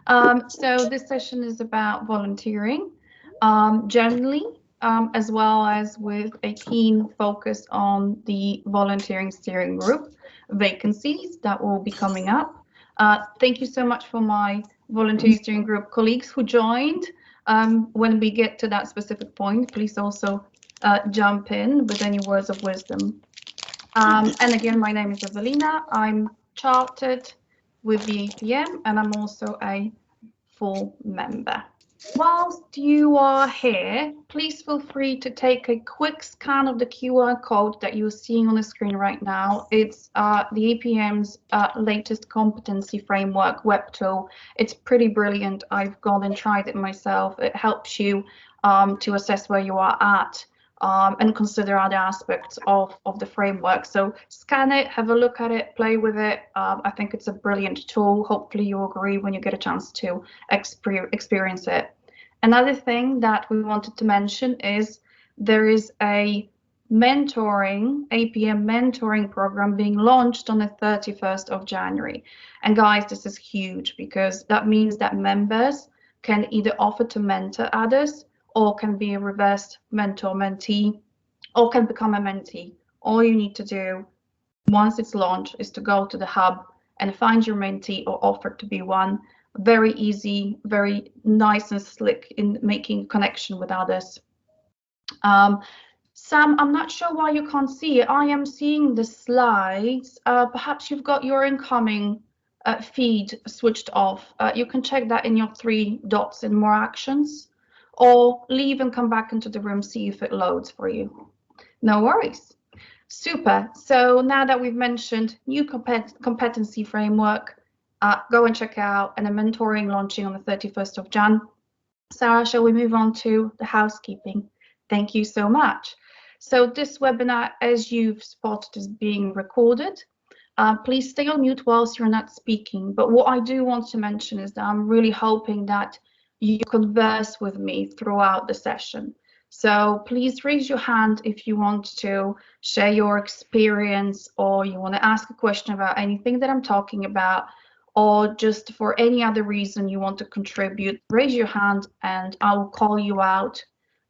So this session is about volunteering, generally, as well as with a keen focus on the volunteering steering group vacancies that will be coming up. Thank you so much for my volunteering steering group colleagues who joined. When we get to that specific point, please also jump in with any words of wisdom. And again, my name is Ewelina. I'm chartered with the APM and I'm also a full member. Whilst you are here, please feel free to take a quick scan of the QR code that you're seeing on the screen right now. It's the APM's latest competency framework web tool. It's pretty brilliant. I've gone and tried it myself. It helps you to assess where you are at and consider other aspects of the framework. So scan it, have a look at it, play with it. I think it's a brilliant tool. Hopefully you agree when you get a chance to experience it. Another thing that we wanted to mention is there is a APM mentoring program being launched on the 31st of January. And guys, this is huge because that means that members can either offer to mentor others or can be a reversed mentor-mentee, or can become a mentee. All you need to do once it's launched is to go to the hub and find your mentee or offer to be one. Very easy, very nice and slick in making connection with others. Sam, I'm not sure why you can't see it. I am seeing the slides. Perhaps you've got your incoming feed switched off. You can check that in your 3 dots in more actions, or leave and come back into the room, see if it loads for you. No worries. Super. So now that we've mentioned new competency framework, go and check out, and a mentoring launching on the 31st of Jan. Sarah, shall we move on to the housekeeping? Thank you so much. So this webinar, as you've spotted, is being recorded. Please stay on mute whilst you're not speaking. But what I do want to mention is that I'm really hoping that you converse with me throughout the session. So please raise your hand if you want to share your experience, or you want to ask a question about anything that I'm talking about, or just for any other reason you want to contribute. Raise your hand and I will call you out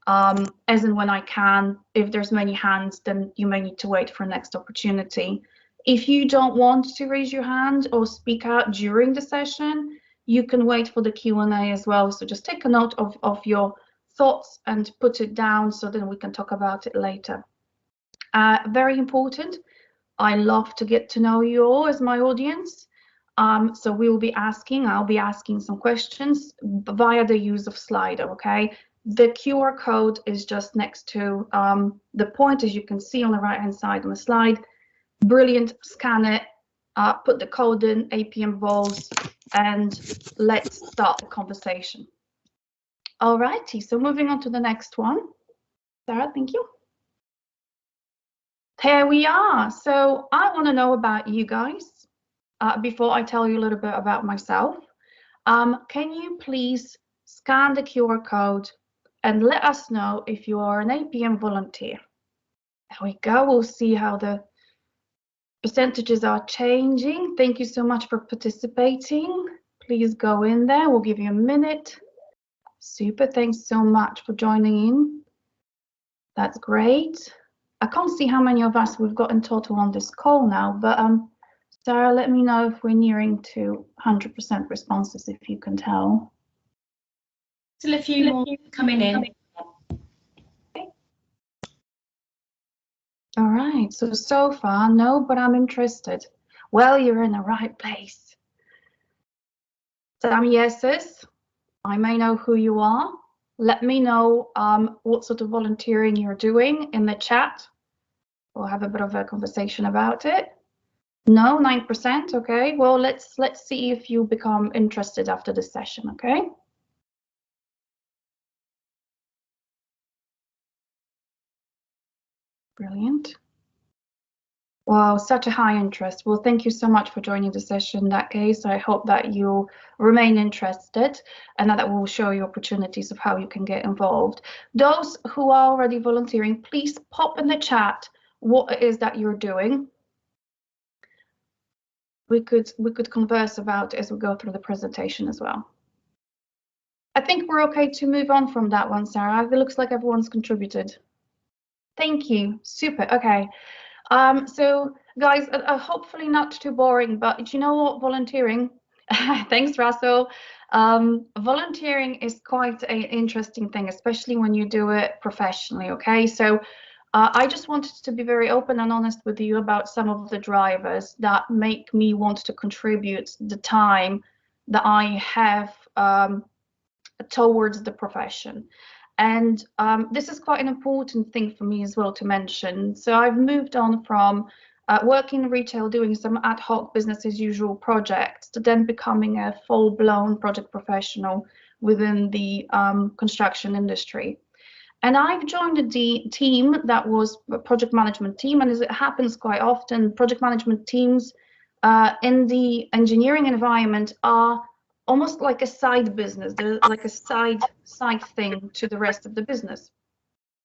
as and when I can. If there's many hands, then you may need to wait for next opportunity. If you don't want to raise your hand or speak out during the session, you can wait for the Q&A as well. So just take a note of your thoughts and put it down so then we can talk about it later. Very important, I love to get to know you all as my audience. So I'll be asking some questions via the use of Slido, okay? The QR code is just next to the point, as you can see on the right-hand side on the slide. Brilliant, scan it, put the code in, APM Vols, and let's start the conversation. All righty, so moving on to the next one. Sarah, thank you. Here we are. So I want to know about you guys before I tell you a little bit about myself. Can you please scan the QR code and let us know if you are an APM volunteer? There we go. We'll see how the percentages are changing. Thank you so much for participating. Please go in there. We'll give you a minute. Super. Thanks so much for joining in. That's great. I can't see how many of us we've got in total on this call now, but Sarah, let me know if we're nearing to 100% responses, if you can tell. Still a few more coming in. Okay. All right, so far, no, but I'm interested. Well, you're in the right place. Some yeses. I may know who you are. Let me know what sort of volunteering you're doing in the chat. We'll have a bit of a conversation about it. No, 9%. Okay. Well, let's see if you become interested after this session. Okay. Brilliant. Wow, such a high interest. Well, thank you so much for joining the session. In that case, I hope that you remain interested and that will show you opportunities of how you can get involved. Those who are already volunteering, please pop in the chat what it is that you're doing. We could converse about as we go through the presentation as well. I think we're okay to move on from that one, Sarah. It looks like everyone's contributed. Thank you. Super. Okay. So guys, hopefully not too boring, but you know what? Volunteering. Thanks, Russell. Volunteering is quite an interesting thing, especially when you do it professionally. Okay, so I just wanted to be very open and honest with you about some of the drivers that make me want to contribute the time that I have towards the profession. And this is quite an important thing for me as well to mention. So I've moved on from working in retail, doing some ad hoc business as usual projects, to then becoming a full-blown project professional within the construction industry. And I've joined a team that was a project management team, and as it happens quite often, project management teams in the engineering environment are almost like a side business. They're like a side thing to the rest of the business.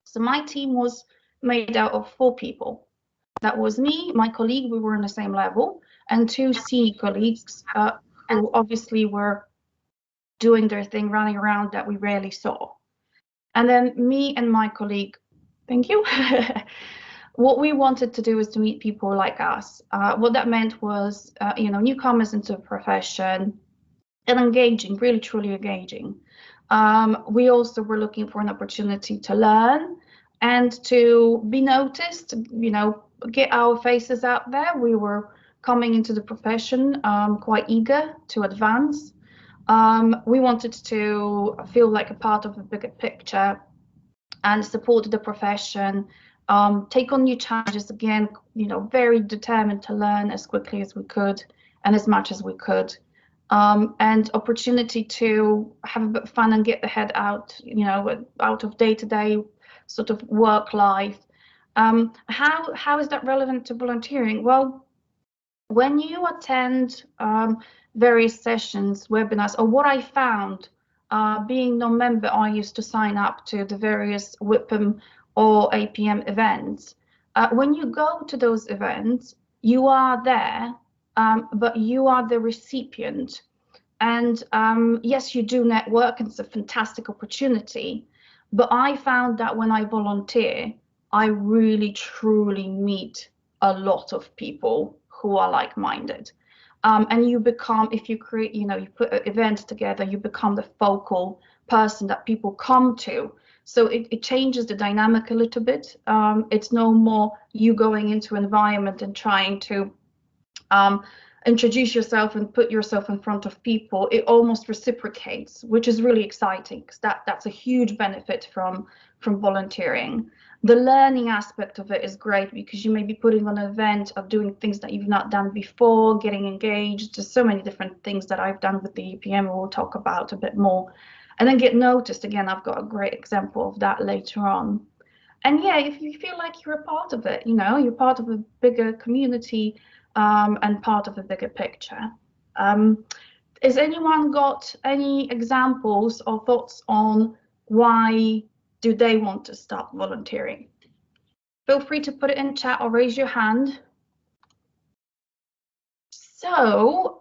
So my team was made out of 4 people. That was me, my colleague, we were on the same level, and 2 senior colleagues who obviously were doing their thing, running around, that we rarely saw. And then me and my colleague, thank you. What we wanted to do is to meet people like us. What that meant was, newcomers into the profession, and engaging, really truly engaging. We also were looking for an opportunity to learn and to be noticed, get our faces out there. We were coming into the profession quite eager to advance. We wanted to feel like a part of a bigger picture and support the profession, take on new challenges again, very determined to learn as quickly as we could and as much as we could. And opportunity to have a bit of fun and get the head out, out of day-to-day sort of work life. How is that relevant to volunteering? Well, when you attend various sessions, webinars, or what I found, being non-member, I used to sign up to the various WIPM or APM events. When you go to those events, you are there, but you are the recipient. And yes, you do network, and it's a fantastic opportunity. But I found that when I volunteer, I really truly meet a lot of people who are like-minded. And you become, if you create, you put an event together, you become the focal person that people come to. So it changes the dynamic a little bit. It's no more you going into an environment and trying to introduce yourself and put yourself in front of people. It almost reciprocates, which is really exciting, because that's a huge benefit from volunteering. The learning aspect of it is great, because you may be putting on an event or doing things that you've not done before, getting engaged. There's so many different things that I've done with the APM we'll talk about a bit more. And then get noticed. Again, I've got a great example of that later on. And yeah, if you feel like you're a part of it, you're part of a bigger community, and part of a bigger picture. Has anyone got any examples or thoughts on why do they want to start volunteering? Feel free to put it in chat or raise your hand. So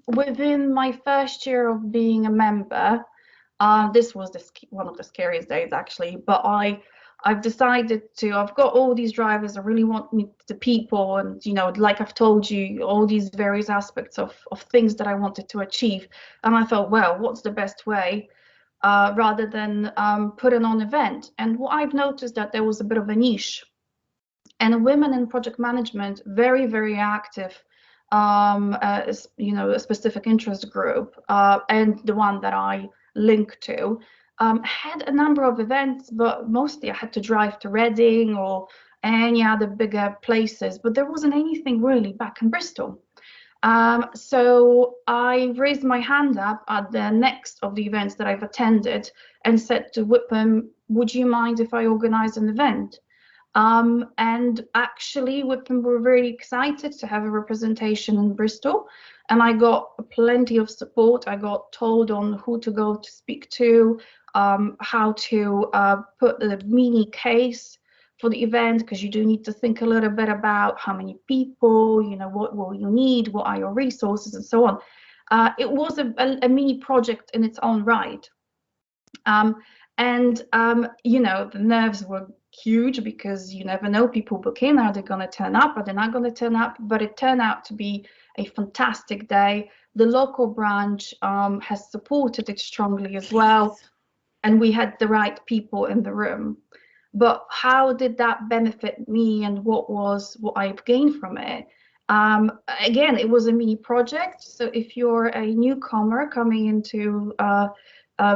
within my first year of being a member, this was one of the scariest days actually, but I've decided I've got all these drivers. I really want to meet the people, and like I've told you, all these various aspects of things that I wanted to achieve. And I thought, well, what's the best way rather than putting on an event? And what I've noticed, that there was a bit of a niche, and women in project management, very, very active, a specific interest group, and the one that I link to, had a number of events, but mostly I had to drive to Reading or any other bigger places, but there wasn't anything really back in Bristol. So I raised my hand up at the next of the events that I've attended and said to WIPM, would you mind if I organize an event? And actually WIPM were very excited to have a representation in Bristol, and I got plenty of support. I got told on who to go to speak to, how to put the mini case for the event, because you do need to think a little bit about how many people, what will you need, what are your resources, and so on. It was a mini project in its own right. You know, the nerves were huge because you never know, people book in, are they going to turn up, are they not going to turn up? But it turned out to be a fantastic day. The local branch has supported it strongly as well, and we had the right people in the room. But how did that benefit me, and what I've gained from it? Again, it was a mini project. So if you're a newcomer coming into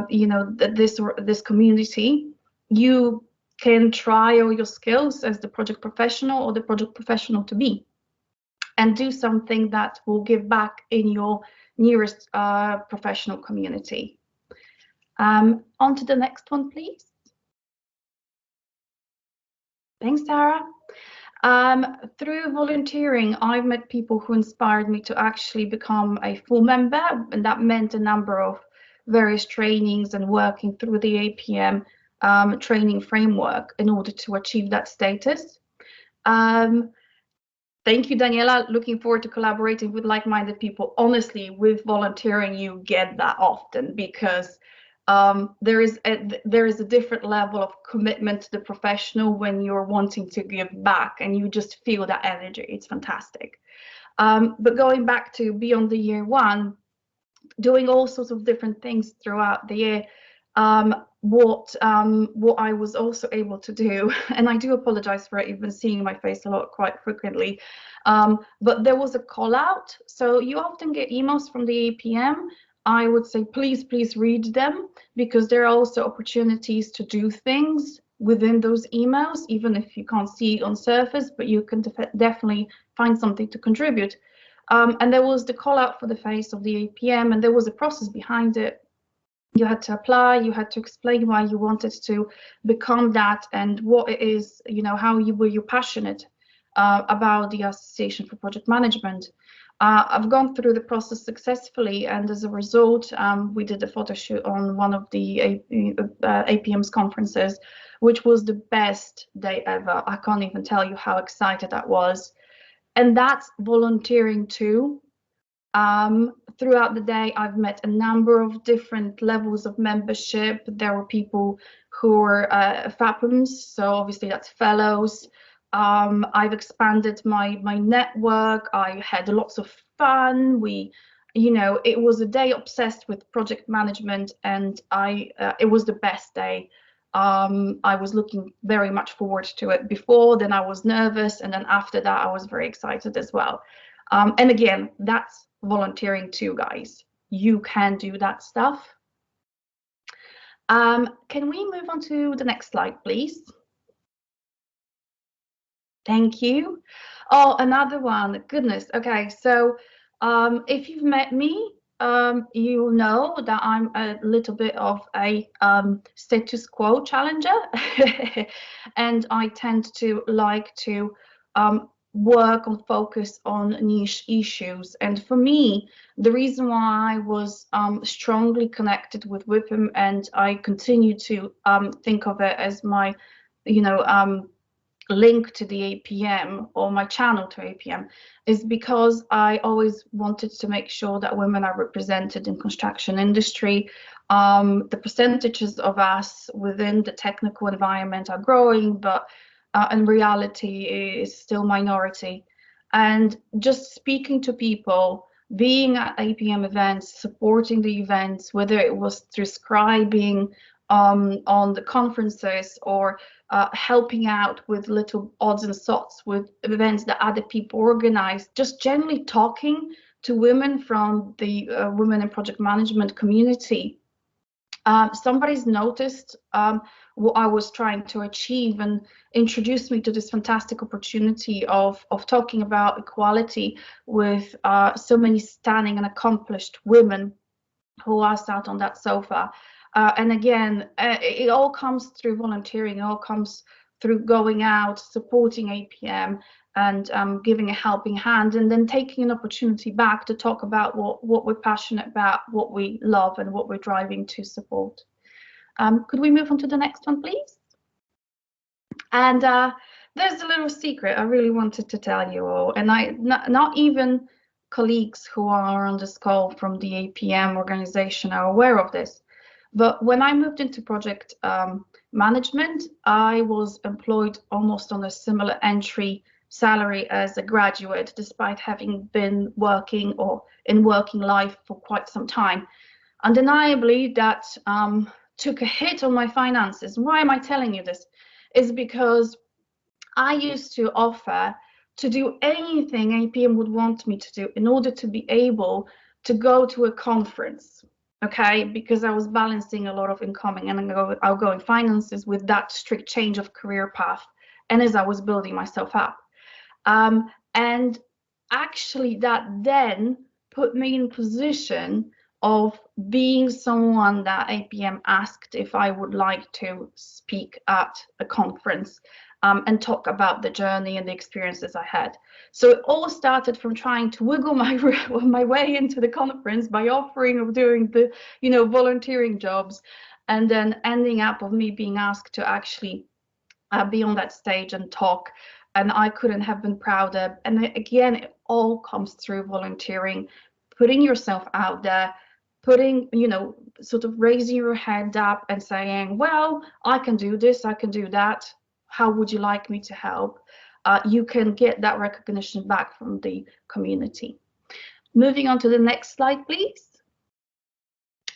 you know, this community, you can trial your skills as the project professional or the project professional to be, and do something that will give back in your nearest professional community. On to the next one, please. Thanks, Sarah. Through volunteering, I've met people who inspired me to actually become a full member, and that meant a number of various trainings and working through the APM training framework in order to achieve that status. Thank you, Daniela. Looking forward to collaborating with like-minded people. Honestly, with volunteering, you get that often because there is a different level of commitment to the professional when you're wanting to give back, and you just feel that energy. It's fantastic. But going back to beyond the year one, doing all sorts of different things throughout the year, what I was also able to do, and I do apologize for even seeing my face a lot quite frequently, but there was a call out. So you often get emails from the APM. I would say please read them, because there are also opportunities to do things within those emails, even if you can't see it on surface, but you can definitely find something to contribute. And there was the call out for the face of the APM, and there was a process behind it. You had to apply, you had to explain why you wanted to become that, and what it is, you know, how were you passionate about the Association for Project Management. I've gone through the process successfully, and as a result, we did a photo shoot on one of the APM's conferences, which was the best day ever. I can't even tell you how excited I was. And that's volunteering too. Throughout the day, I've met a number of different levels of membership. There were people who were FAPMs, so obviously that's fellows. I've expanded my network. I had lots of fun. You know, it was a day obsessed with project management, and it was the best day. I was looking very much forward to it before, then I was nervous, and then after that I was very excited as well. And again, that's volunteering too, guys. You can do that stuff. Can we move on to the next slide, please? Thank you. Oh, another one. Goodness. Okay, so if you've met me, you know that I'm a little bit of a status quo challenger, and I tend to like to work and focus on niche issues. And for me, the reason why I was strongly connected with WIPM, and I continue to think of it as my, you know, link to the APM, or my channel to APM, is because I always wanted to make sure that women are represented in construction industry. The percentages of us within the technical environment are growing, but in reality is still minority. And just speaking to people, being at APM events, supporting the events, whether it was through scribing on the conferences, or helping out with little odds and sods with events that other people organize, just generally talking to women from the women in project management community. Somebody's noticed what I was trying to achieve, and introduced me to this fantastic opportunity of talking about equality with so many stunning and accomplished women who are sat on that sofa. And again, it all comes through volunteering. It all comes through going out, supporting APM, and giving a helping hand, and then taking an opportunity back to talk about what we're passionate about, what we love, and what we're driving to support. Could we move on to the next one, please? And there's a little secret I really wanted to tell you all, and not even colleagues who are on this call from the APM organization are aware of this. But when I moved into project management, I was employed almost on a similar entry salary as a graduate, despite having been working or in working life for quite some time. Undeniably, that took a hit on my finances. Why am I telling you this? Is because I used to offer to do anything APM would want me to do in order to be able to go to a conference, okay? Because I was balancing a lot of incoming and outgoing finances with that strict change of career path, and as I was building myself up. And actually that then put me in position of being someone that APM asked if I would like to speak at a conference and talk about the journey and the experiences I had. So it all started from trying to wiggle my way into the conference by offering of doing the, volunteering jobs, and then ending up of me being asked to actually be on that stage and talk. And I couldn't have been prouder. And again, it all comes through volunteering, putting yourself out there, putting, sort of raising your hand up and saying, well, I can do this, I can do that. How would you like me to help? You can get that recognition back from the community. Moving on to the next slide, please.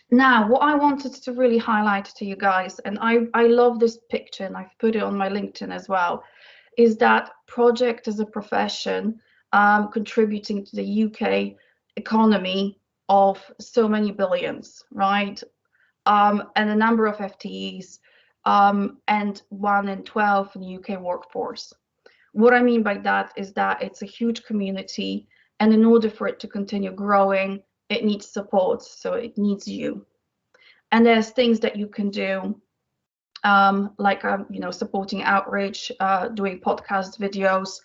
Now, what I wanted to really highlight to you guys, and I love this picture, and I've put it on my LinkedIn as well, is that project as a profession contributing to the UK economy of so many billions, right? And a number of FTEs, and 1 in 12 in the UK workforce. What I mean by that is that it's a huge community, and in order for it to continue growing, it needs support, so it needs you. And there's things that you can do, like supporting outreach, doing podcast videos,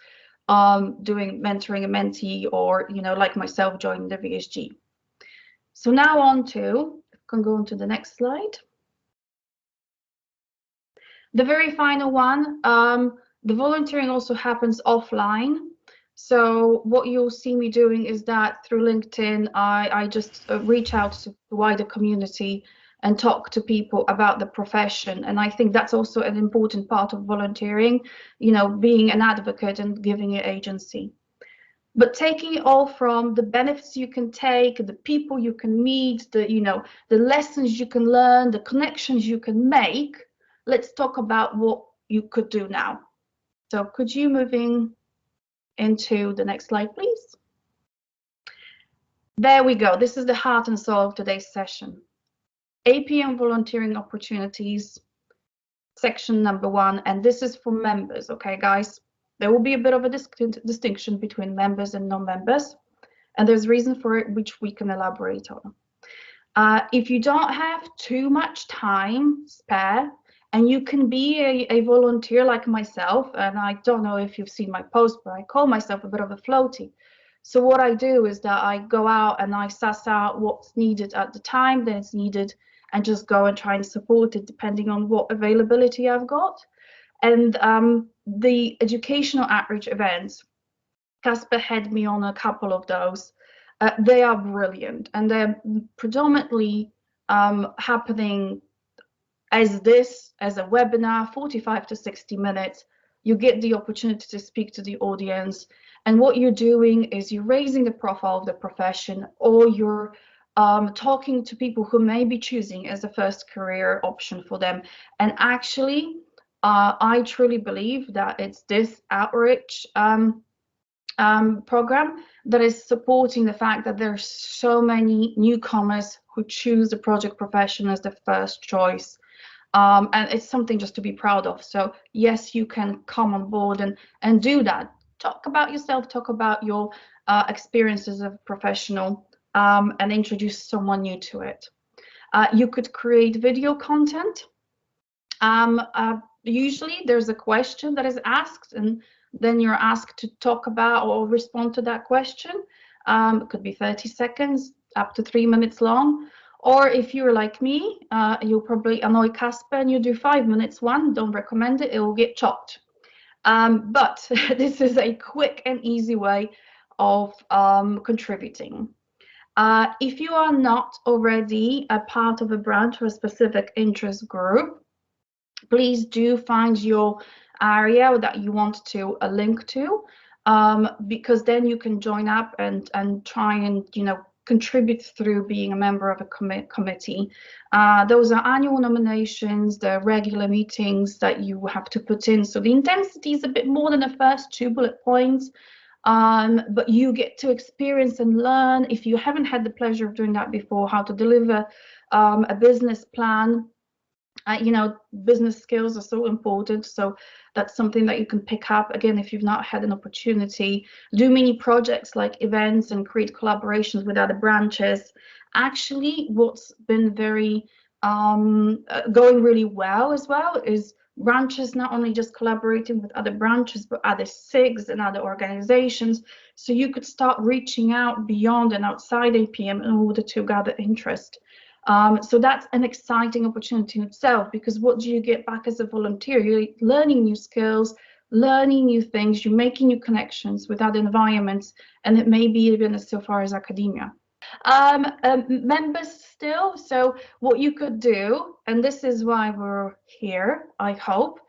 doing mentoring a mentee, or like myself, joining the VSG. So now on to, can go on to the next slide. The very final one, the volunteering also happens offline. So what you'll see me doing is that through LinkedIn, I just reach out to the wider community and talk to people about the profession. And I think that's also an important part of volunteering, being an advocate and giving it agency. But taking it all from the benefits you can take, the people you can meet, the lessons you can learn, the connections you can make, let's talk about what you could do now. So could you moving into the next slide, please? There we go. This is the heart and soul of today's session. APM volunteering opportunities, section number 1, and this is for members, okay, guys? There will be a bit of a distinction between members and non-members, and there's reason for it, which we can elaborate on. If you don't have too much time spare, and you can be a volunteer like myself, and I don't know if you've seen my post, but I call myself a bit of a floaty. So what I do is that I go out and I suss out what's needed at the time that it's needed, and just go and try and support it depending on what availability I've got. And the educational outreach events, Casper had me on a couple of those. They are brilliant, and they're predominantly happening as a webinar, 45 to 60 minutes. You get the opportunity to speak to the audience, and what you're doing is you're raising the profile of the profession, or you're talking to people who may be choosing as a first career option for them. And actually, I truly believe that it's this outreach program that is supporting the fact that there's so many newcomers who choose the project profession as the first choice. And it's something just to be proud of. So yes, you can come on board and do that. Talk about yourself, talk about your experiences as a professional, and introduce someone new to it. You could create video content. Usually there's a question that is asked, and then you're asked to talk about or respond to that question. It could be 30 seconds, up to 3 minutes long. Or if you're like me, you'll probably annoy Casper and you do 5 minutes one. Don't recommend it, it will get chopped. But this is a quick and easy way of contributing. If you are not already a part of a branch or a specific interest group, please do find your area that you want to link to, because then you can join up and try and contribute through being a member of a committee. Those are annual nominations, the regular meetings that you have to put in. So the intensity is a bit more than the first 2 bullet points. But you get to experience and learn, if you haven't had the pleasure of doing that before, how to deliver a business plan. Business skills are so important, so that's something that you can pick up again if you've not had an opportunity. Do mini projects like events and create collaborations with other branches. Actually, what's been very going really well as well is branches not only just collaborating with other branches, but other SIGs and other organizations. So you could start reaching out beyond and outside APM in order to gather interest. So that's an exciting opportunity in itself, because what do you get back as a volunteer? You're learning new skills, learning new things, you're making new connections with other environments, and it may be even as so far as academia. Members still, so what you could do, and this is why we're here, I hope,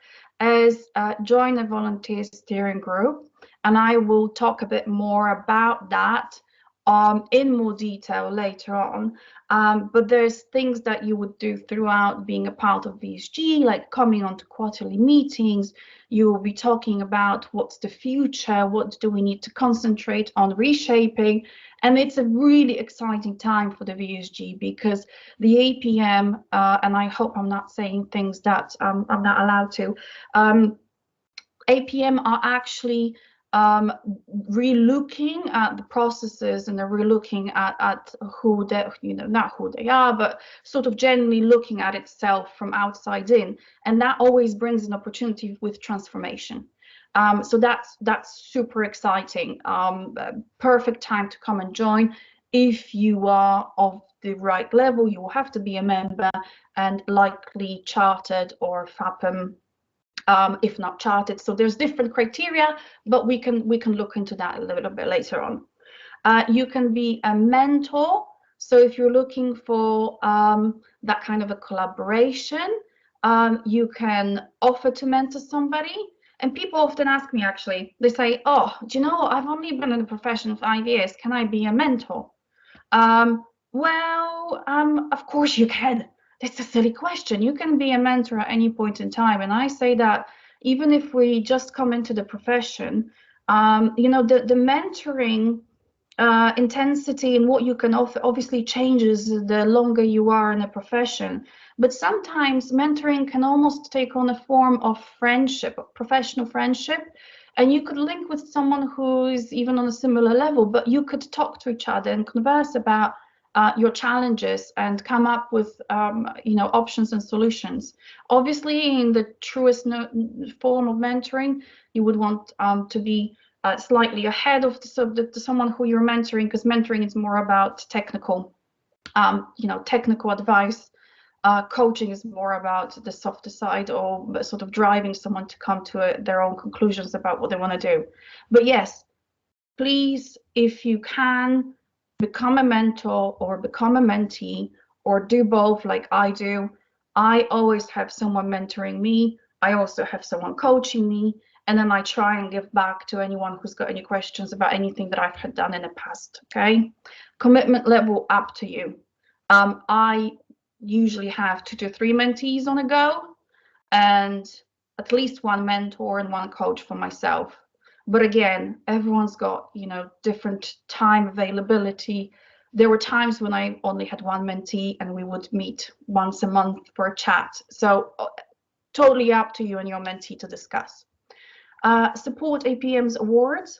is join a volunteer steering group, and I will talk a bit more about that in more detail later on. But there's things that you would do throughout being a part of VSG, like coming onto quarterly meetings. You will be talking about what's the future, what do we need to concentrate on reshaping. And it's a really exciting time for the VSG, because the APM, and I hope I'm not saying things that I'm not allowed to, APM are actually re-looking at the processes, and they're re-looking at who they, not who they are, but sort of generally looking at itself from outside in, and that always brings an opportunity with transformation. So that's super exciting. Perfect time to come and join. If you are of the right level, you will have to be a member and likely chartered or FAPM. If not chartered. So there's different criteria, but we can look into that a little bit later on. You can be a mentor. So if you're looking for that kind of a collaboration, you can offer to mentor somebody. And people often ask me, actually, they say, oh, do you know, I've only been in the profession 5 years. Can I be a mentor? Of course you can. It's a silly question. You can be a mentor at any point in time. And I say that even if we just come into the profession, the mentoring intensity and what you can offer obviously changes the longer you are in a profession. But sometimes mentoring can almost take on a form of friendship, professional friendship. And you could link with someone who is even on a similar level, but you could talk to each other and converse about your challenges and come up with options and solutions. Obviously, in the truest form of mentoring, you would want to be slightly ahead of someone who you're mentoring, because mentoring is more about technical advice. Coaching is more about the softer side, or sort of driving someone to come to their own conclusions about what they want to do. But yes, please, if you can, become a mentor or become a mentee, or do both like I do. I always have someone mentoring me. I also have someone coaching me. And then I try and give back to anyone who's got any questions about anything that I've had done in the past, okay? Commitment level, up to you. I usually have 2 to 3 mentees on a go, and at least 1 mentor and 1 coach for myself. But again, everyone's got, different time availability. There were times when I only had 1 mentee and we would meet once a month for a chat. So totally up to you and your mentee to discuss. Support APM's awards.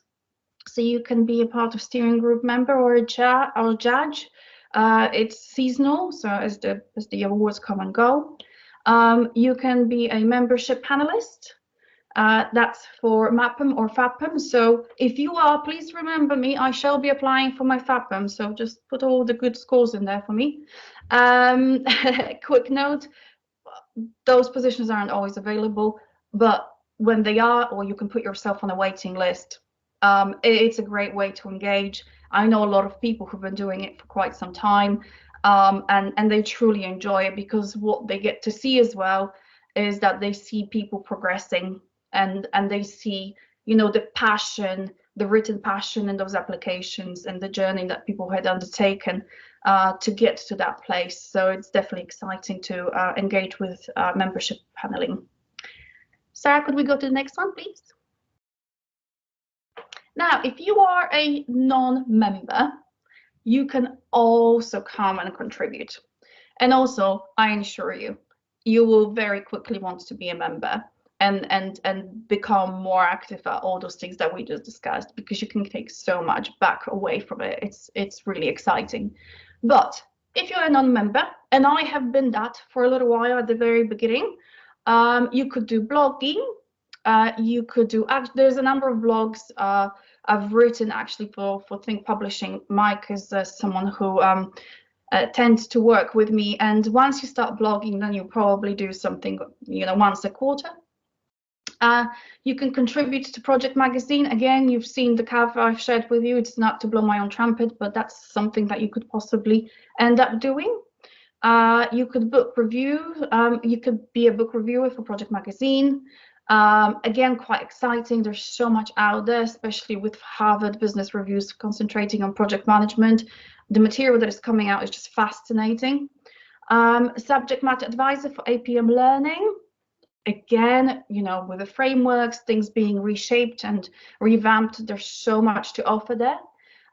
So you can be a part of steering group member or a judge. It's seasonal, so as the awards come and go. You can be a membership panelist. That's for MAPM or FAPM. So if you are, please remember me. I shall be applying for my FAPM. So just put all the good scores in there for me. Quick note, those positions aren't always available, but when they are, or you can put yourself on a waiting list, It's a great way to engage. I know a lot of people who've been doing it for quite some time, and they truly enjoy it, because what they get to see as well is that they see people progressing, and they see, you know, the passion, the written passion in those applications, and the journey that people had undertaken to get to that place. So it's definitely exciting to engage with membership paneling. Sarah, could we go to the next one, please? Now, if you are a non-member, you can also come and contribute. And also, I assure you, you will very quickly want to be a member and become more active at all those things that we just discussed, because you can take so much back away from it. It's really exciting. But if you're a non-member, and I have been that for a little while at the very beginning, you could do blogging. You could do, there's a number of blogs I've written actually for Think Publishing. Mike is someone who tends to work with me, and once you start blogging, then you probably do something, you know, once a quarter. You can contribute to Project Magazine. Again, you've seen the cover I've shared with you. It's not to blow my own trumpet, but that's something that you could possibly end up doing. You could book review. You could be a book reviewer for Project Magazine. Again, quite exciting. There's so much out there, especially with Harvard Business Reviews concentrating on project management. The material that is coming out is just fascinating. Subject matter advisor for APM Learning. Again, you know, with the frameworks, things being reshaped and revamped, there's so much to offer there.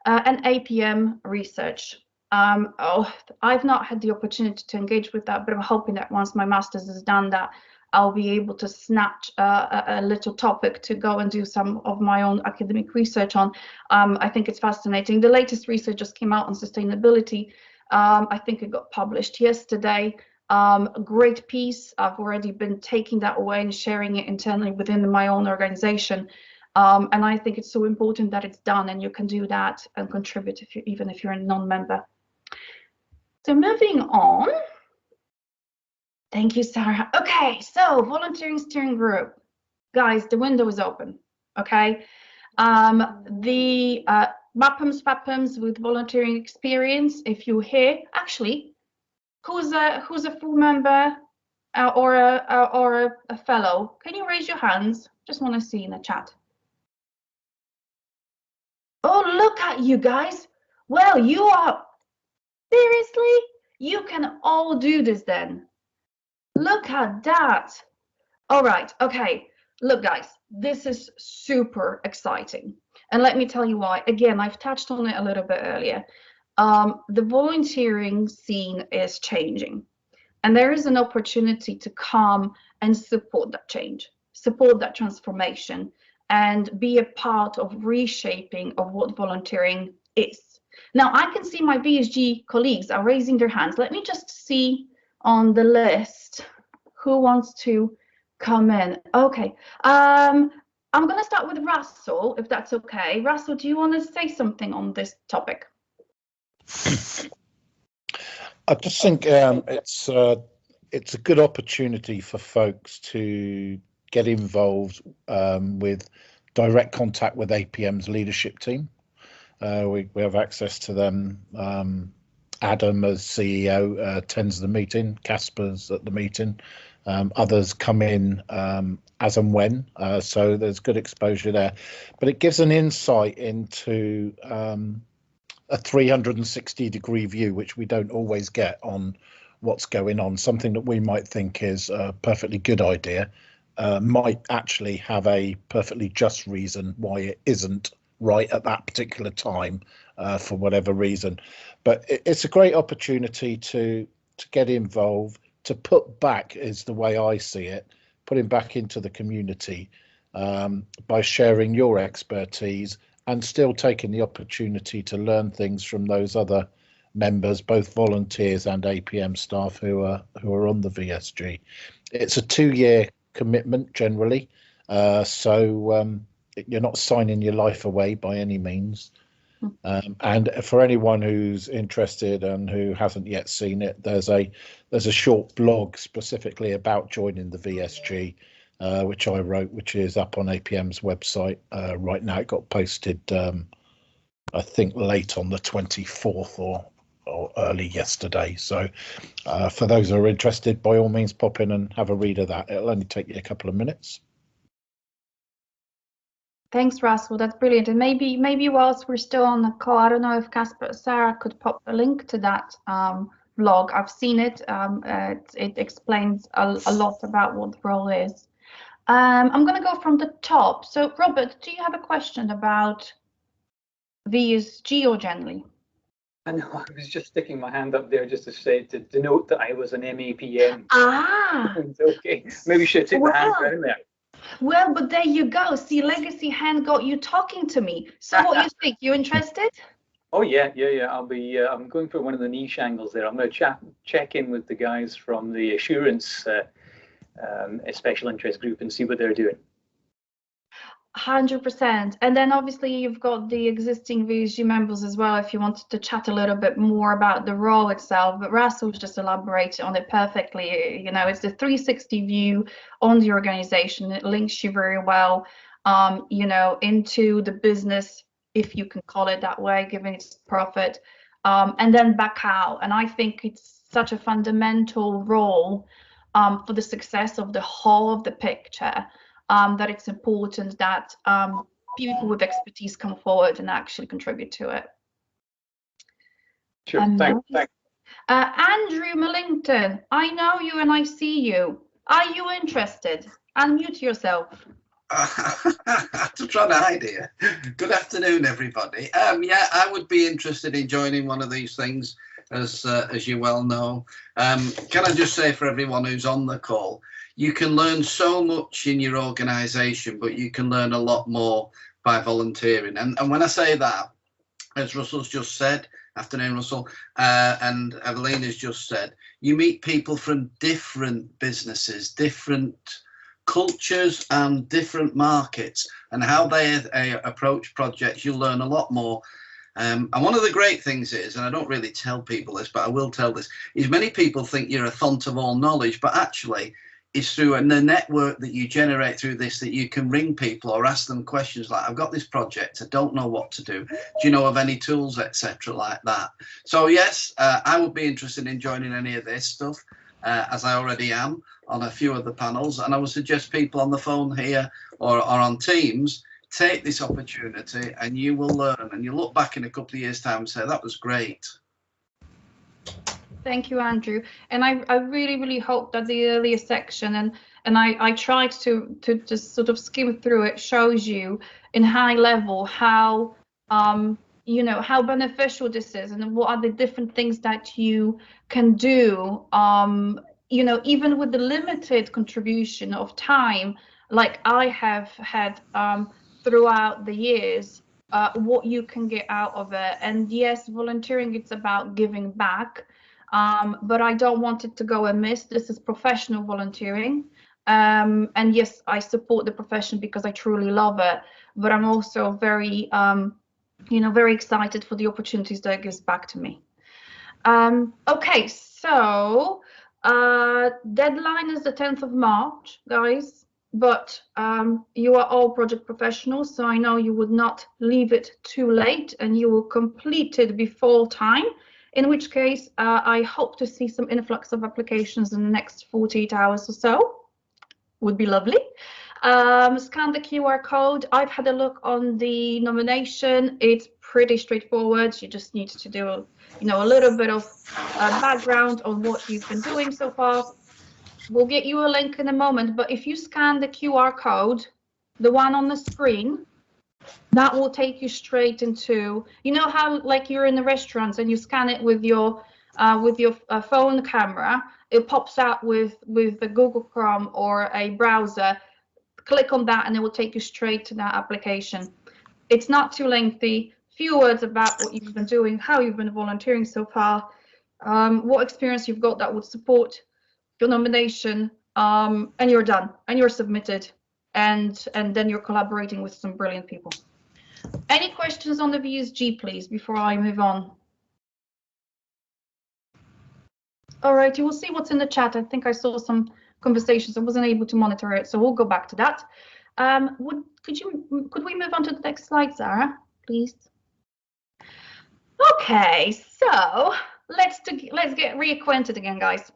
And APM research. I've not had the opportunity to engage with that, but I'm hoping that once my master's is done, that I'll be able to snatch a little topic to go and do some of my own academic research on. I think it's fascinating. The latest research just came out on sustainability. I think it got published yesterday. A great piece. I've already been taking that away and sharing it internally within my own organization. And I think it's so important that it's done, and you can do that and contribute even if you're a non-member. So moving on. Thank you, Sarah. Okay, so volunteering steering group. Guys, the window is open, okay? The MAPMs, FAPMs with volunteering experience, if you're here, actually, who's a full member or a fellow? Can you raise your hands? Just want to see in the chat. Oh, look at you guys. Well, you are, seriously? You can all do this then. Look at that. All right, okay. Look, guys, this is super exciting. And let me tell you why. Again, I've touched on it a little bit earlier. The volunteering scene is changing, and there is an opportunity to come and support that change, support that transformation, and be a part of reshaping of what volunteering is. Now, I can see my VSG colleagues are raising their hands. Let me just see on the list who wants to come in. Okay, I'm going to start with Russell, if that's okay. Russell, do you want to say something on this topic? I just think it's a good opportunity for folks to get involved with direct contact with APM's leadership team. We have access to them. Adam, as CEO, attends the meeting. Casper's at the meeting. Others come in as and when, so there's good exposure there. But it gives an insight into a 360-degree view, which we don't always get on what's going on. Something that we might think is a perfectly good idea might actually have a perfectly just reason why it isn't right at that particular time for whatever reason. But it's a great opportunity to get involved, to put back, is the way I see it, putting back into the community by sharing your expertise and still taking the opportunity to learn things from those other members, both volunteers and APM staff who are on the VSG. It's a 2-year commitment generally, so you're not signing your life away by any means. And for anyone who's interested and who hasn't yet seen it, there's a short blog specifically about joining the VSG which I wrote, which is up on APM's website right now. It got posted, I think, late on the 24th or early yesterday. So for those who are interested, by all means, pop in and have a read of that. It'll only take you a couple of minutes. Thanks, Russell. That's brilliant. And maybe whilst we're still on the call, I don't know if Casper or Sarah could pop a link to that blog. I've seen it. It explains a lot about what the role is. I'm going to go from the top. So, Robert, do you have a question about VSG or generally? I know, I was just sticking my hand up there just to say, to denote that I was an MAPM. Ah! Okay, maybe we should take the hand down there. Well, but there you go. See, Legacy Hand got you talking to me. So what you think? You interested? Oh yeah. I'll be. I'm going for one of the niche angles there. I'm going to check in with the guys from the assurance special interest group and see what they're doing. 100%. And then obviously you've got the existing VSG members as well if you wanted to chat a little bit more about the role itself. But Russell's just elaborated on it perfectly. You know, it's the 360 view on the organization. It links you very well, you know, into the business, if you can call it that way, given its profit, and then back out. And I think it's such a fundamental role for the success of the whole of the picture. That it's important that people with expertise come forward and actually contribute to it. Sure, thanks. Andrew Millington, I know you and I see you. Are you interested? Unmute yourself. To try to hide here. Good afternoon, everybody. Yeah, I would be interested in joining one of these things, as you well know. Can I just say for everyone who's on the call, you can learn so much in your organisation, but you can learn a lot more by volunteering. And when I say that, as Russell's just said, afternoon Russell, and Ewelina's just said, you meet people from different businesses, different cultures and different markets, and how they approach projects. You'll learn a lot more. And one of the great things is, and I don't really tell people this, but I will tell this, is many people think you're a font of all knowledge, but actually it's through the network that you generate through this that you can ring people or ask them questions like, I've got this project, I don't know what to do. Do you know of any tools, etc. like that? So yes, I would be interested in joining any of this stuff, as I already am on a few of the panels. And I would suggest people on the phone here or on Teams, take this opportunity and you will learn, and you look back in a couple of years' time and say, that was great. Thank you, Andrew. And I really hope that the earlier section, and I tried to just sort of skim through it, shows you in high level how you know, how beneficial this is and what are the different things that you can do, you know, even with the limited contribution of time like I have had throughout the years, what you can get out of it. And yes, volunteering, it's about giving back. But I don't want it to go amiss. This is professional volunteering. And yes, I support the profession because I truly love it. But I'm also very, you know, very excited for the opportunities that it gives back to me. Okay, so deadline is the 10th of March, guys. But you are all project professionals, so I know you would not leave it too late and you will complete it before time. In which case, I hope to see some influx of applications in the next 48 hours or so. Would be lovely. Scan the QR code. I've had a look on the nomination. It's pretty straightforward. You just need to do, you know, a little bit of background on what you've been doing so far. We'll get you a link in a moment, but if you scan the QR code, the one on the screen, that will take you straight into, you know how like you're in the restaurants and you scan it with your phone camera, it pops out with the Google Chrome or a browser. Click on that and it will take you straight to that application. It's not too lengthy. Few words about what you've been doing, how you've been volunteering so far, what experience you've got that would support your nomination, and you're done and you're submitted, and then you're collaborating with some brilliant people. Any questions on the VSG, please, before I move on? All right, you will see what's in the chat. I think I saw some conversations. I wasn't able to monitor it, so we'll go back to that. Could we move on to the next slide, Sarah, please? Okay, so let's get reacquainted again, guys.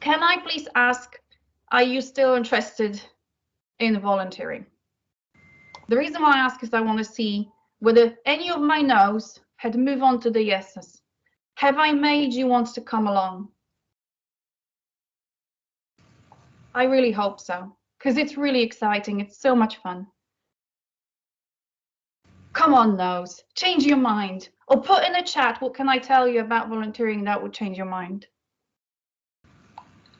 Can I please ask, are you still interested in volunteering? The reason why I ask is I want to see whether any of my no's had moved on to the yeses. Have I made you want to come along? I really hope so, because it's really exciting. It's so much fun. Come on, no's, change your mind. Or put in a chat, what can I tell you about volunteering that would change your mind?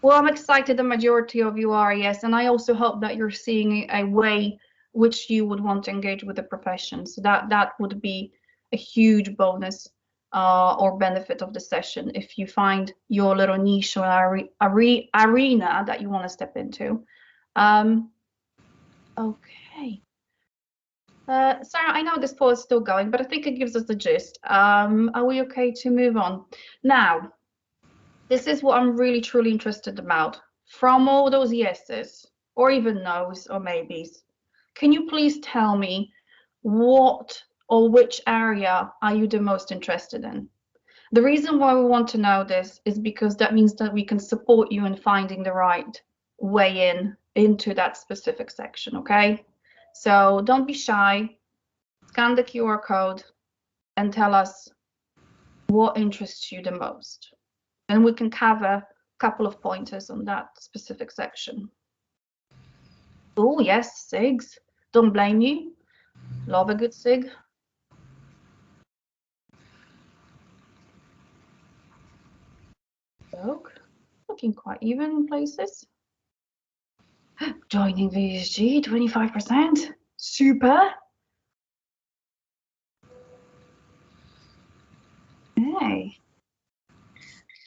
Well, I'm excited the majority of you are, yes, and I also hope that you're seeing a way which you would want to engage with the profession. So that would be a huge bonus or benefit of the session if you find your little niche or arena that you want to step into. Okay. Sarah, I know this poll is still going, but I think it gives us the gist. Are we okay to move on? Now, this is what I'm really truly interested about. From all those yeses, or even no's or maybes, can you please tell me what or which area are you the most interested in? The reason why we want to know this is because that means that we can support you in finding the right way into that specific section, okay? So don't be shy, scan the QR code and tell us what interests you the most. And we can cover a couple of pointers on that specific section. Oh yes, SIGs, don't blame you. Love a good SIG. Looking quite even in places. Joining VSG, 25%. Super. Hey.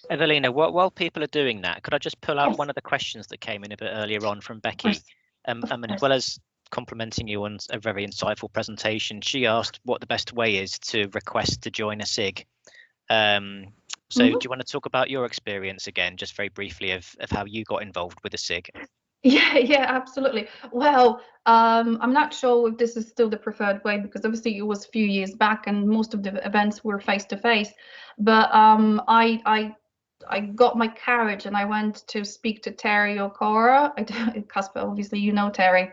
Ewelina, while people are doing that, could I just pull out one of the questions that came in a bit earlier on from Becky? And as well as complimenting you on a very insightful presentation, she asked what the best way is to request to join a SIG. So do you want to talk about your experience again, just very briefly, of how you got involved with a SIG? Yeah, absolutely. Well, I'm not sure if this is still the preferred way, because obviously it was a few years back and most of the events were face-to-face. But I got my courage and I went to speak to Terry or Cora. Casper, obviously you know Terry.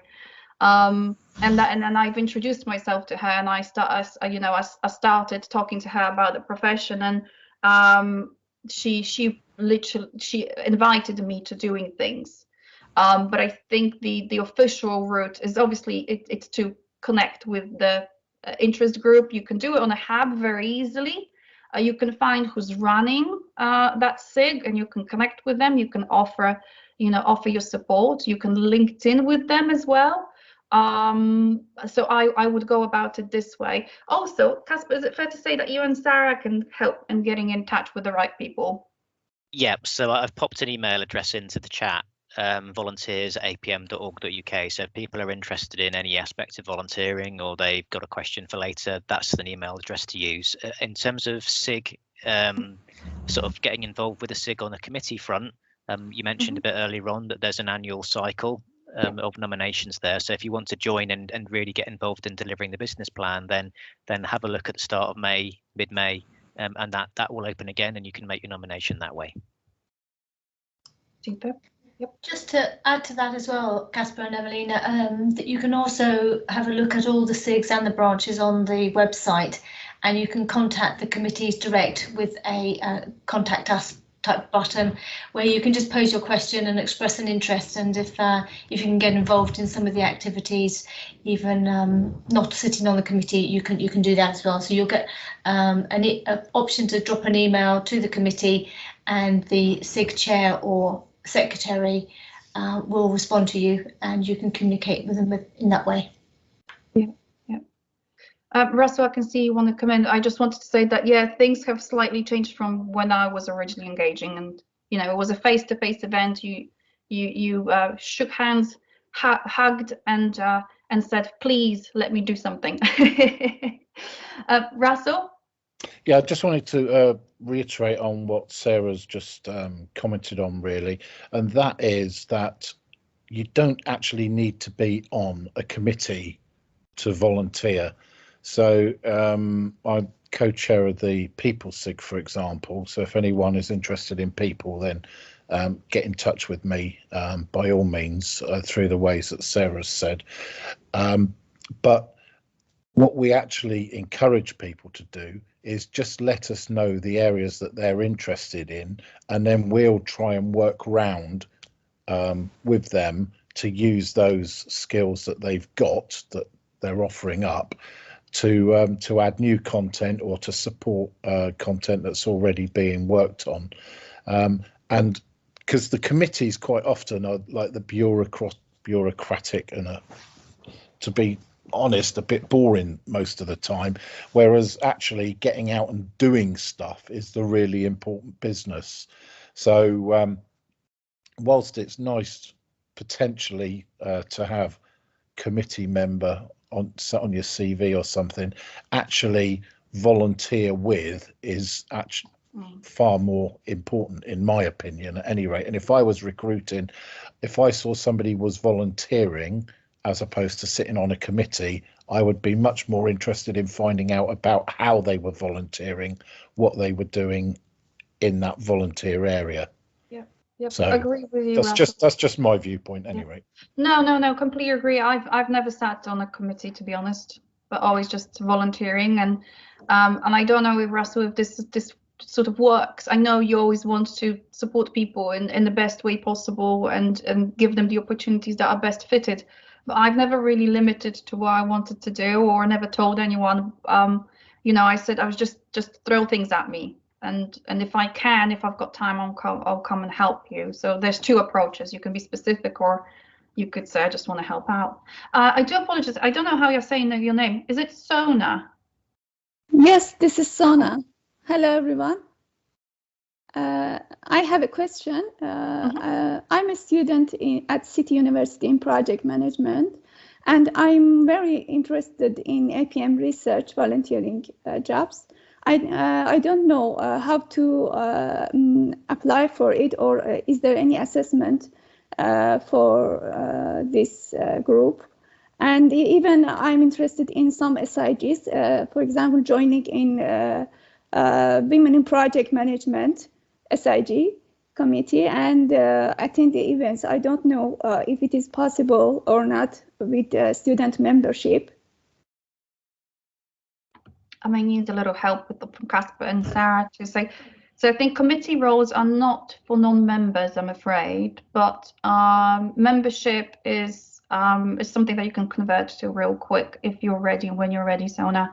And then I've introduced myself to her, and I started talking to her about the profession, and she invited me to doing things. But I think the official route is obviously it's to connect with the interest group. You can do it on a hub very easily. You can find who's running that SIG, and you can connect with them. You can offer your support. You can LinkedIn with them as well. So I would go about it this way. Also, Casper, is it fair to say that you and Sarah can help in getting in touch with the right people? Yeah, so I've popped an email address into the chat, volunteers@apm.org.uk. So if people are interested in any aspect of volunteering or they've got a question for later, that's an email address to use. In terms of SIG, sort of getting involved with a SIG on the committee front, you mentioned a bit earlier on that there's an annual cycle of nominations there. So if you want to join and really get involved in delivering the business plan, then have a look at the start of May, mid-May, and that will open again, and you can make your nomination that way. Super. Yep. Just to add to that as well, Casper and Ewelina, that you can also have a look at all the SIGs and the branches on the website, and you can contact the committees direct with a contact us type button, where you can just pose your question and express an interest, and if you can get involved in some of the activities, even not sitting on the committee, you can do that as well. So you'll get an option to drop an email to the committee, and the SIG chair or secretary will respond to you, and you can communicate with them in that way. Russell, I can see you want to come in. I just wanted to say that, yeah, things have slightly changed from when I was originally engaging, and it was a face-to-face event. You shook hands, hugged, and said, "Please let me do something." Russell. Yeah, I just wanted to reiterate on what Sarah's just commented on, really, and that is that you don't actually need to be on a committee to volunteer. So I'm co-chair of the People SIG, for example. So if anyone is interested in people, then get in touch with me by all means through the ways that Sarah's said. But what we actually encourage people to do is just let us know the areas that they're interested in, and then we'll try and work round with them to use those skills that they've got, that they're offering up, to add new content or to support content that's already being worked on. And because the committees quite often are like the bureaucratic and to be honest, a bit boring most of the time, whereas actually getting out and doing stuff is the really important business. So whilst it's nice potentially to have committee member on your CV or something, actually volunteer with is actually far more important, in my opinion, at any rate. And if I was recruiting, if I saw somebody was volunteering as opposed to sitting on a committee, I would be much more interested in finding out about how they were volunteering, what they were doing in that volunteer area. Yep, so I agree with you. That's just my viewpoint anyway. No, completely agree. I've never sat on a committee, to be honest, but always just volunteering. And I don't know if Russell, if this sort of works. I know you always want to support people in the best way possible and give them the opportunities that are best fitted. But I've never really limited to what I wanted to do, or never told anyone. I said I was just throw things at me. And if I've got time, I'll come and help you. So there's two approaches. You can be specific, or you could say, I just want to help out. I do apologize. I don't know how you're saying your name. Is it Sona? Yes, this is Sona. Hello, everyone. I have a question. I'm a student at City University in project management, and I'm very interested in APM research volunteering jobs. I don't know how to apply for it, or is there any assessment for this group? And even I'm interested in some SIGs, for example, joining in Women in Project Management SIG committee and attend the events. I don't know if it is possible or not with student membership. I may need a little help from Casper and Sarah to say. So I think committee roles are not for non-members, I'm afraid, but membership is something that you can convert to real quick if you're ready, when you're ready, Sona.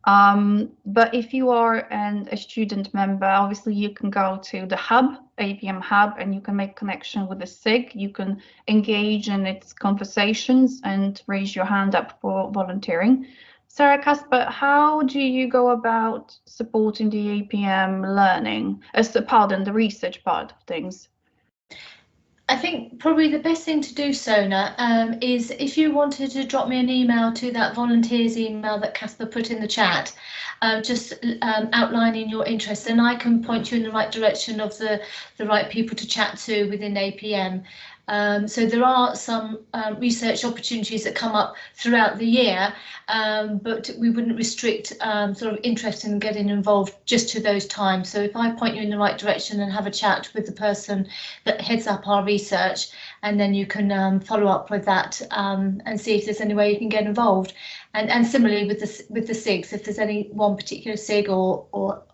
But if you are a student member, obviously you can go to the hub, APM hub, and you can make connection with the SIG. You can engage in its conversations and raise your hand up for volunteering. Sarah, Casper, how do you go about supporting the APM learning, the research part of things? I think probably the best thing to do, Sona, is if you wanted to drop me an email to that volunteers email that Casper put in the chat, just outlining your interests, and I can point you in the right direction of the right people to chat to within APM. So there are some research opportunities that come up throughout the year, but we wouldn't restrict sort of interest in getting involved just to those times. So if I point you in the right direction and have a chat with the person that heads up our research, and then you can follow up with that and see if there's any way you can get involved. And similarly with the SIGs, if there's any one particular SIG or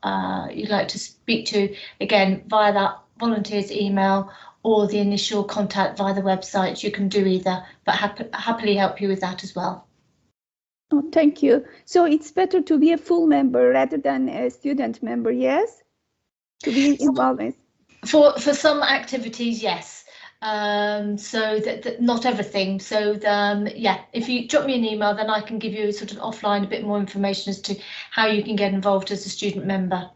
you'd like to speak to, again, via that volunteers email or the initial contact via the website, you can do either, but happily help you with that as well. Oh, thank you. So it's better to be a full member rather than a student member, yes? To be involved in. For some activities, yes. So that not everything. So yeah, if you drop me an email, then I can give you sort of offline a bit more information as to how you can get involved as a student member.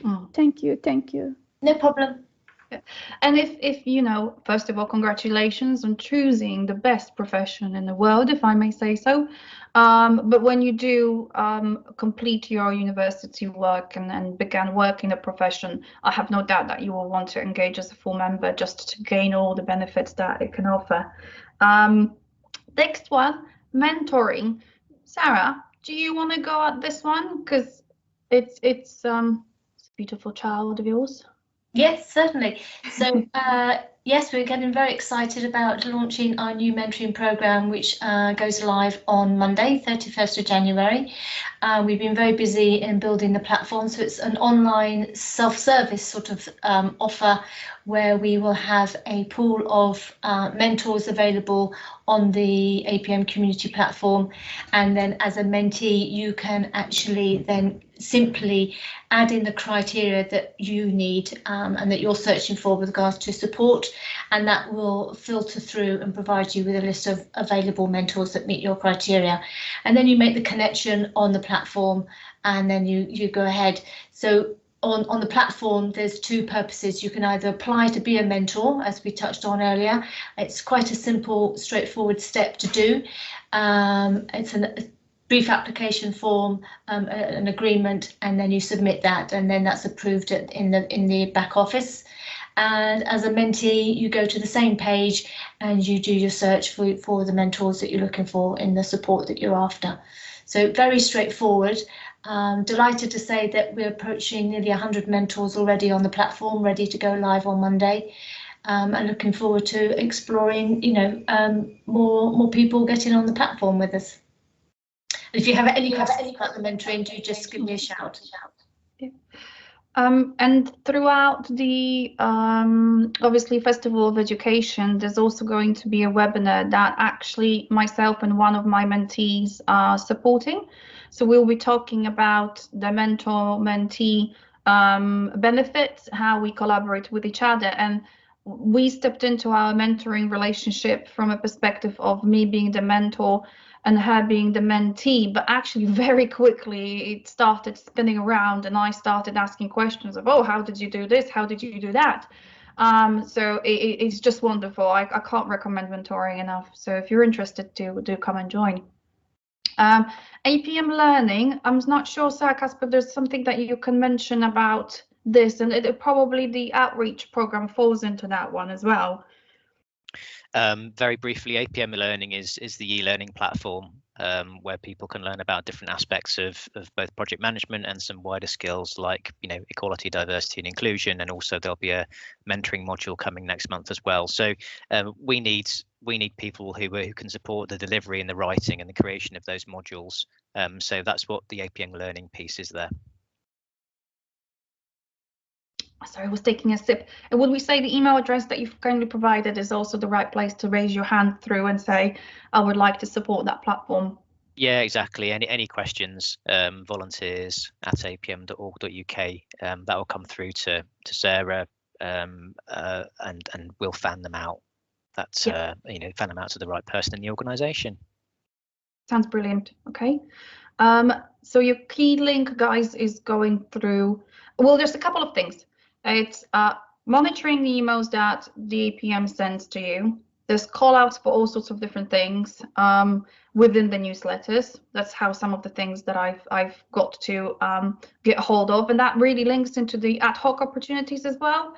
Oh, thank you. Thank you. No problem. And if you know, first of all, congratulations on choosing the best profession in the world, if I may say so. But when you do complete your university work and begin work in a profession, I have no doubt that you will want to engage as a full member just to gain all the benefits that it can offer. Next one, mentoring. Sarah, do you want to go at this one? Because it's a beautiful child of yours. Yes, certainly. So yes, we're getting very excited about launching our new mentoring program, which goes live on Monday, 31st of January. We've been very busy in building the platform, so it's an online self-service sort of offer where we will have a pool of mentors available on the APM community platform, and then as a mentee you can actually then simply add in the criteria that you need and that you're searching for with regards to support, and that will filter through and provide you with a list of available mentors that meet your criteria. And then you make the connection on the platform, and then you go ahead. So on the platform, there's two purposes. You can either apply to be a mentor, as we touched on earlier. It's quite a simple, straightforward step to do. It's a brief application form, an agreement, and then you submit that, and then that's approved in the back office. And as a mentee, you go to the same page and you do your search for the mentors that you're looking for in the support that you're after. So very straightforward. Delighted to say that we're approaching nearly 100 mentors already on the platform, ready to go live on Monday, and looking forward to exploring, more people getting on the platform with us. If you have any questions about the mentoring, do just give me a shout. Yeah. And throughout the obviously Festival of Education, there's also going to be a webinar that actually myself and one of my mentees are supporting. So we'll be talking about the mentor-mentee benefits, how we collaborate with each other. And we stepped into our mentoring relationship from a perspective of me being the mentor and her being the mentee, but actually very quickly it started spinning around and I started asking questions of, oh, how did you do this? How did you do that? So it's just wonderful. I can't recommend mentoring enough. So if you're interested, do come and join. APM Learning, I'm not sure, Sarkas, but there's something that you can mention about this, and it probably the outreach program falls into that one as well. Very briefly, APM Learning is the e-learning platform where people can learn about different aspects of both project management and some wider skills like equality, diversity and inclusion, and also there'll be a mentoring module coming next month as well. So we need people who can support the delivery and the writing and the creation of those modules. So that's what the APM Learning piece is there. Sorry, I was taking a sip. And would we say the email address that you've kindly provided is also the right place to raise your hand through and say, I would like to support that platform? Yeah, exactly. Any questions, volunteers at apm.org.uk, that will come through to Sarah, and we'll fan them out. That's fan them out to the right person in the organisation. Sounds brilliant. Okay. So your key link, guys, is going through. Well, there's a couple of things. It's monitoring the emails that the APM sends to you. There's call outs for all sorts of different things within the newsletters. That's how some of the things that I've got to get hold of, and that really links into the ad hoc opportunities as well.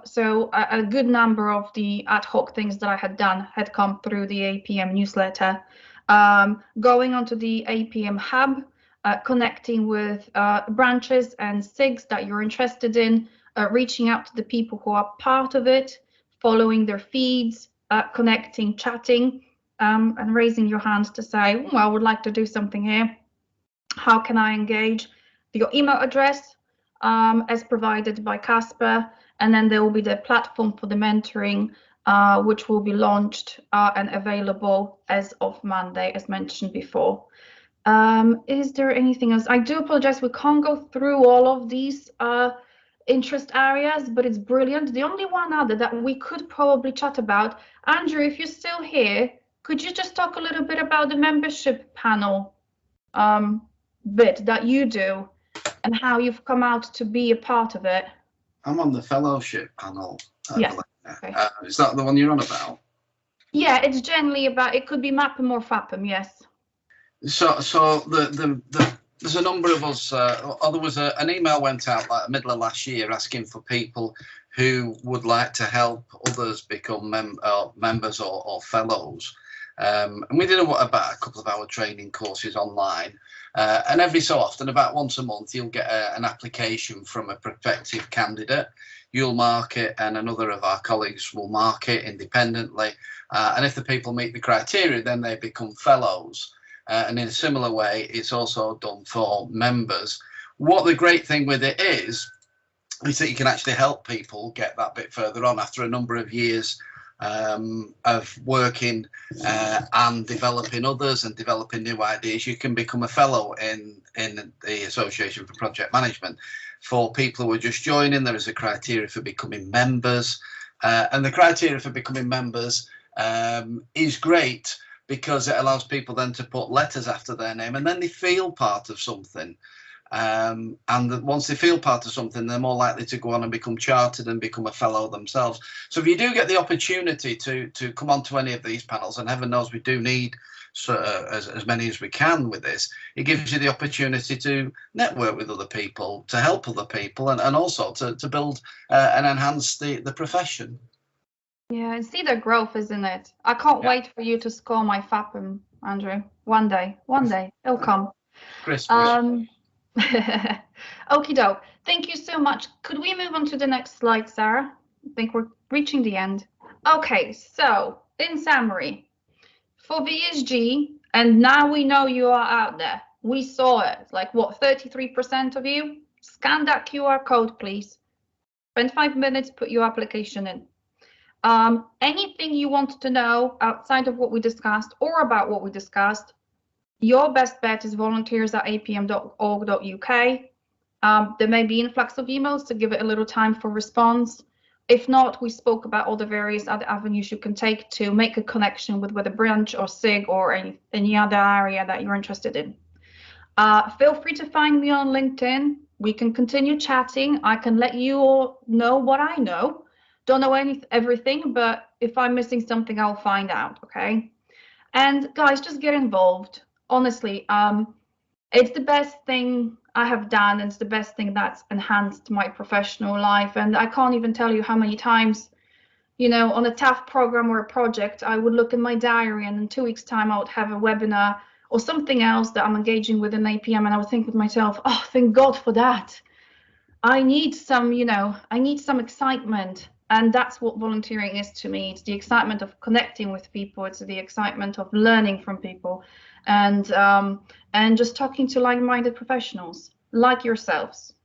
So a good number of the ad hoc things that I had done had come through the APM newsletter. Going onto the APM hub, connecting with branches and SIGs that you're interested in, reaching out to the people who are part of it, following their feeds, connecting, chatting, and raising your hands to say, well, I would like to do something here. How can I engage? Your email address as provided by Casper, and then there will be the platform for the mentoring, which will be launched and available as of Monday, as mentioned before. Is there anything else? I do apologize, we can't go through all of these interest areas, but it's brilliant. The only one other that we could probably chat about, Andrew, if you're still here, could you just talk a little bit about the membership panel bit that you do and how you've come out to be a part of it? I'm on the fellowship panel. Yeah. Okay. Is that the one you're on about? Yeah, it's generally about, it could be MAPM or FAPM, yes. So there's a number of us, there was an email went out like the middle of last year asking for people who would like to help others become members or fellows. And we did about a couple of hour training courses online. And every so often, about once a month, you'll get an application from a prospective candidate. You'll mark it, and another of our colleagues will mark it independently. And if the people meet the criteria, then they become fellows. And in a similar way, it's also done for members. What the great thing with it is that you can actually help people get that bit further on after a number of years of working and developing others and developing new ideas. You can become a fellow in the Association for Project Management. For people who are just joining, there is a criteria for becoming members, and the criteria for becoming members is great because it allows people then to put letters after their name, and then they feel part of something. And once they feel part of something, they're more likely to go on and become chartered and become a fellow themselves. So if you do get the opportunity to come onto any of these panels, and heaven knows we do need as many as we can with this, it gives you the opportunity to network with other people, to help other people, and also to build and enhance the profession. Yeah, it's either growth, isn't it? I can't wait for you to score my FAPM, Andrew. One day, it'll come. Christmas. Okie doke. Thank you so much. Could we move on to the next slide, Sarah? I think we're reaching the end. Okay, so in summary, for VSG, and now we know you are out there. We saw it, like what, 33% of you? Scan that QR code, please. Spend 5 minutes, put your application in. Anything you want to know outside of what we discussed or about what we discussed, your best bet is volunteers@apm.org.uk. There may be influx of emails, to give it a little time for response. If not, we spoke about all the various other avenues you can take to make a connection with whether branch or SIG or any other area that you're interested in. Feel free to find me on LinkedIn. We can continue chatting. I can let you all know what I know. Don't know everything, but if I'm missing something, I'll find out, okay? And guys, just get involved. Honestly, it's the best thing I have done. It's the best thing that's enhanced my professional life. And I can't even tell you how many times, you know, on a tough program or a project, I would look in my diary and in 2 weeks' time, I would have a webinar or something else that I'm engaging with in APM. And I would think with myself, oh, thank God for that. I need some, you know, I need some excitement. And that's what volunteering is to me. It's the excitement of connecting with people. It's the excitement of learning from people, and just talking to like-minded professionals like yourselves.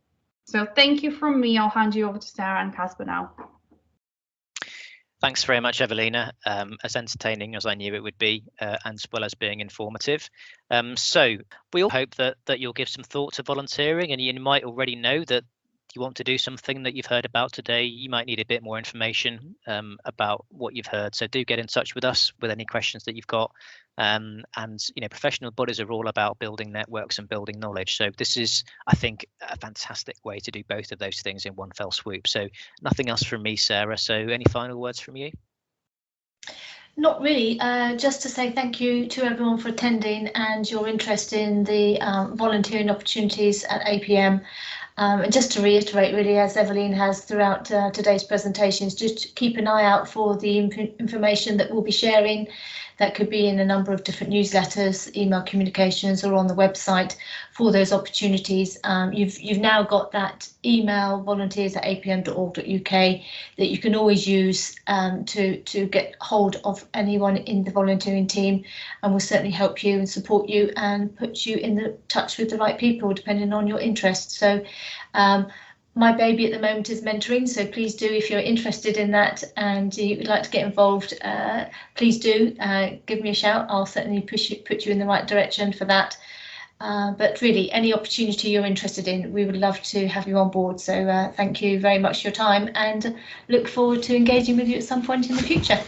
So thank you from me. I'll hand you over to Sarah and Casper now. Thanks very much, Ewelina. As entertaining as I knew it would be, as well as being informative. So we all hope that you'll give some thought to volunteering, and you might already know that you want to do something that you've heard about today. You might need a bit more information about what you've heard. So do get in touch with us with any questions that you've got. And you know, professional bodies are all about building networks and building knowledge. So this is, I think, a fantastic way to do both of those things in one fell swoop. So nothing else from me, Sarah. So any final words from you? Not really, just to say thank you to everyone for attending and your interest in the volunteering opportunities at APM. And just to reiterate, really, as Ewelina has throughout today's presentations, just keep an eye out for the information that we'll be sharing. That could be in a number of different newsletters, email communications, or on the website for those opportunities. You've now got that email, volunteers@apm.org.uk, that you can always use to get hold of anyone in the volunteering team, and will certainly help you and support you and put you in touch with the right people depending on your interests. So my baby at the moment is mentoring, so please do, if you're interested in that and you would like to get involved, please do give me a shout. I'll certainly put you in the right direction for that. But really, any opportunity you're interested in, we would love to have you on board. So thank you very much for your time, and look forward to engaging with you at some point in the future.